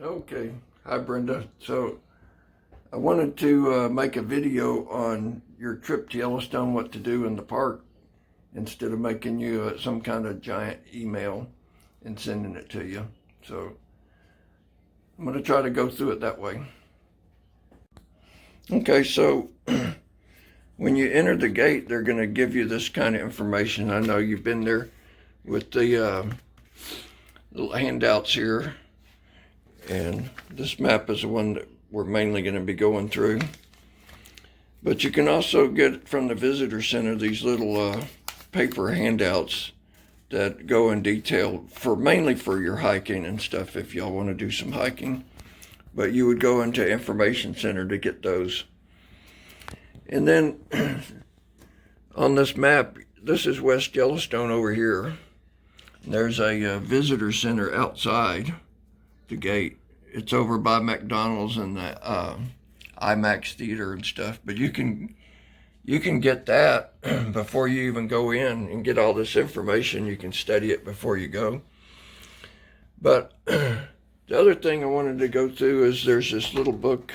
Okay, hi Brenda. So I wanted to make a video on your trip to Yellowstone, what to do in the park, instead of making you some kind of giant email and sending it to you. So I'm going to try to go through it that way. Okay, so when you enter the gate, they're going to give you this kind of information. I know you've been there with the little handouts here. And this map is the one that we're mainly going to be going through. But you can also get from the visitor center these little paper handouts that go in detail for mainly for your hiking and stuff if y'all want to do some hiking. But you would go into information center to get those. And then on this map, this is West Yellowstone over here. There's a visitor center outside the gate. It's over by McDonald's and the IMAX theater and stuff. But you can get that before you even go in and get all this information. You can study it before you go. But the other thing I wanted to go through is there's this little book,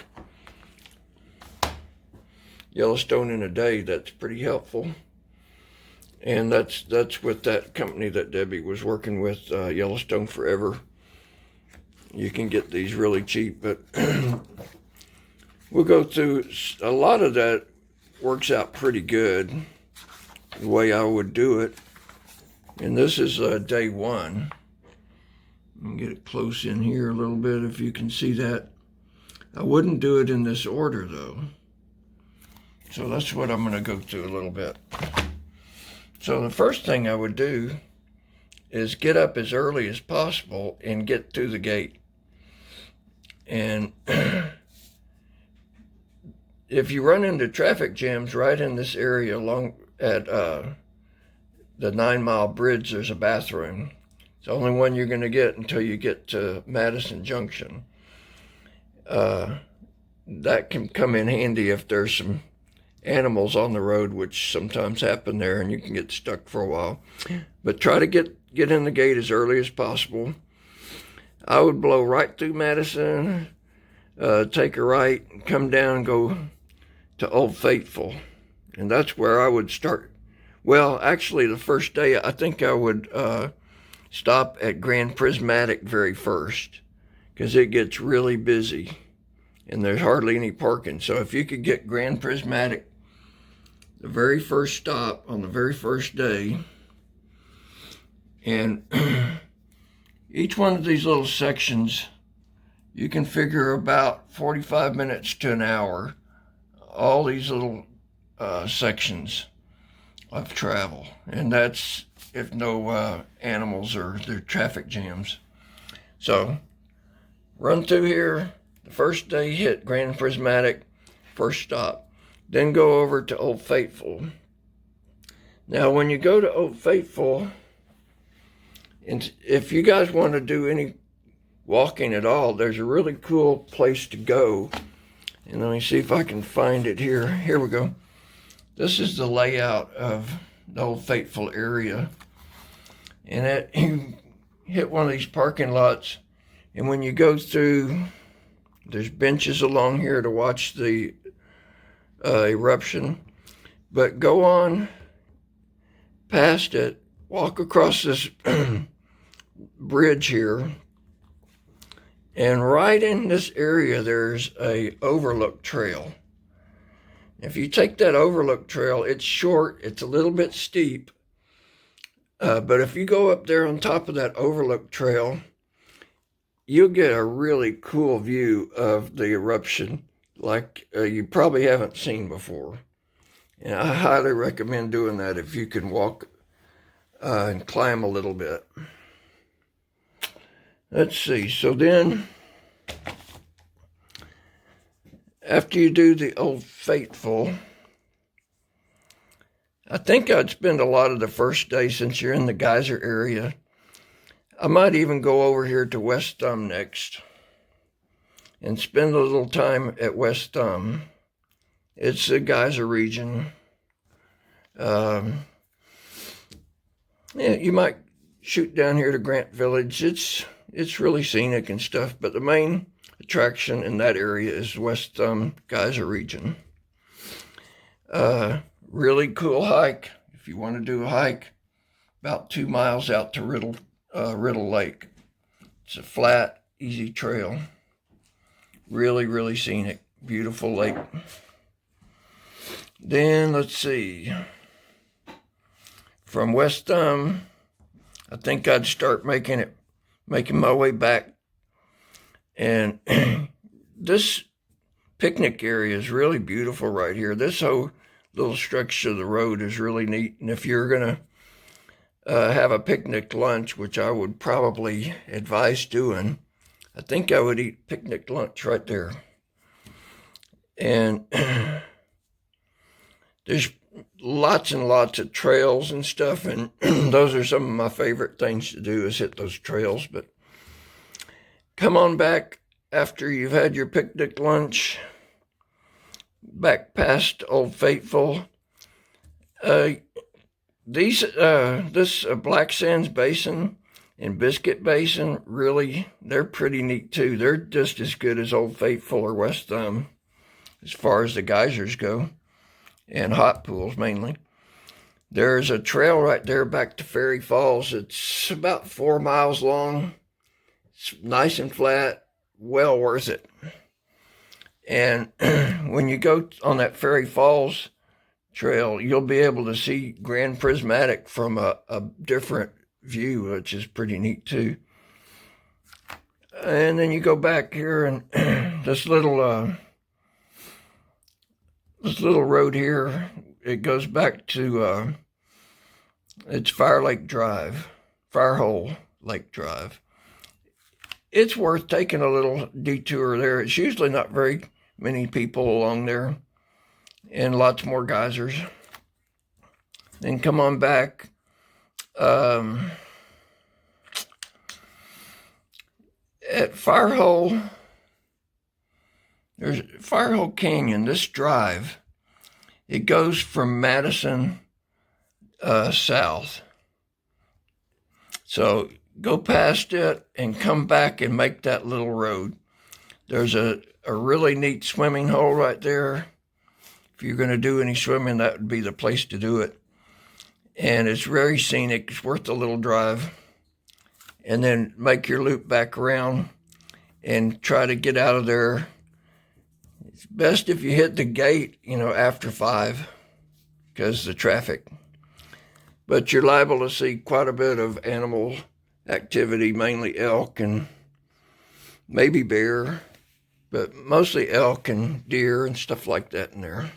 Yellowstone in a Day, that's pretty helpful. And that's with that company that Debbie was working with, Yellowstone Forever. You can get these really cheap, but we'll go through a lot of that. Works out pretty good the way I would do it. And this is day one. Let me get it close in here a little bit if you can see that. I wouldn't do it in this order though. So that's what I'm going to go through a little bit. So the first thing I would do is get up as early as possible and get through the gate. And if you run into traffic jams right in this area along at the 9 Mile Bridge, there's a bathroom. It's the only one you're going to get until you get to Madison Junction. That can come in handy if there's some animals on the road, which sometimes happen there, and you can get stuck for a while. But try to get in the gate as early as possible. I would blow right through Madison, take a right, and come down and go to Old Faithful. And that's where I would start. Well, actually, the first day, I think I would stop at Grand Prismatic very first, because it gets really busy, and there's hardly any parking. So if you could get Grand Prismatic the very first stop on the very first day, and each one of these little sections, you can figure about 45 minutes to an hour, all these little sections of travel. And that's if no animals or there traffic jams. So run through here, the first day hit Grand Prismatic, first stop. Then go over to Old Faithful. Now when you go to Old Faithful, and if you guys want to do any walking at all, there's a really cool place to go. And let me see if I can find it here. Here we go. This is the layout of the Old Faithful area. And you hit one of these parking lots, and when you go through, there's benches along here to watch the eruption. But go on past it, walk across this bridge here, and right in this area there's a overlook trail. If you take that overlook trail, it's short, it's a little bit steep, but if you go up there on top of that overlook trail, you'll get a really cool view of the eruption like you probably haven't seen before. And I highly recommend doing that if you can walk and climb a little bit. Let's see, so then after you do the Old Faithful, I think I'd spend a lot of the first day, since you're in the geyser area. I might even go over here to West Thumb next and spend a little time at West Thumb. It's the geyser region. Yeah, you might shoot down here to Grant Village. It's it's really scenic and stuff, but the main attraction in that area is West Thumb Geyser region. Really cool hike. If you want to do a hike, about 2 miles out to Riddle Lake. It's a flat, easy trail. Really, really scenic. Beautiful lake. Then, let's see. From West Thumb, I think I'd start making my way back. And this picnic area is really beautiful right here. This whole little stretch of the road is really neat. And if you're going to have a picnic lunch, which I would probably advise doing, I think I would eat picnic lunch right there. And there's lots and lots of trails and stuff, and those are some of my favorite things to do, is hit those trails. But come on back after you've had your picnic lunch, back past Old Faithful. This Black Sands Basin and Biscuit Basin, really, they're pretty neat too. They're just as good as Old Faithful or West Thumb as far as the geysers go, and hot pools mainly. There's a trail right there back to Fairy Falls. It's about 4 miles long. It's nice and flat, well worth it. And when you go on that Fairy Falls trail, you'll be able to see Grand Prismatic from a different view, which is pretty neat too. And then you go back here, and this little road here, it goes back to it's Firehole Lake Drive. It's worth taking a little detour there. It's usually not very many people along there, and lots more geysers. Then come on back. At Firehole, there's Firehole Canyon, this drive. It goes from Madison south. So go past it and come back and make that little road. There's a really neat swimming hole right there. If you're going to do any swimming, that would be the place to do it. And it's very scenic. It's worth a little drive. And then make your loop back around and try to get out of there. It's best if you hit the gate, after 5, because of the traffic. But you're liable to see quite a bit of animal activity, mainly elk and maybe bear, but mostly elk and deer and stuff like that in there.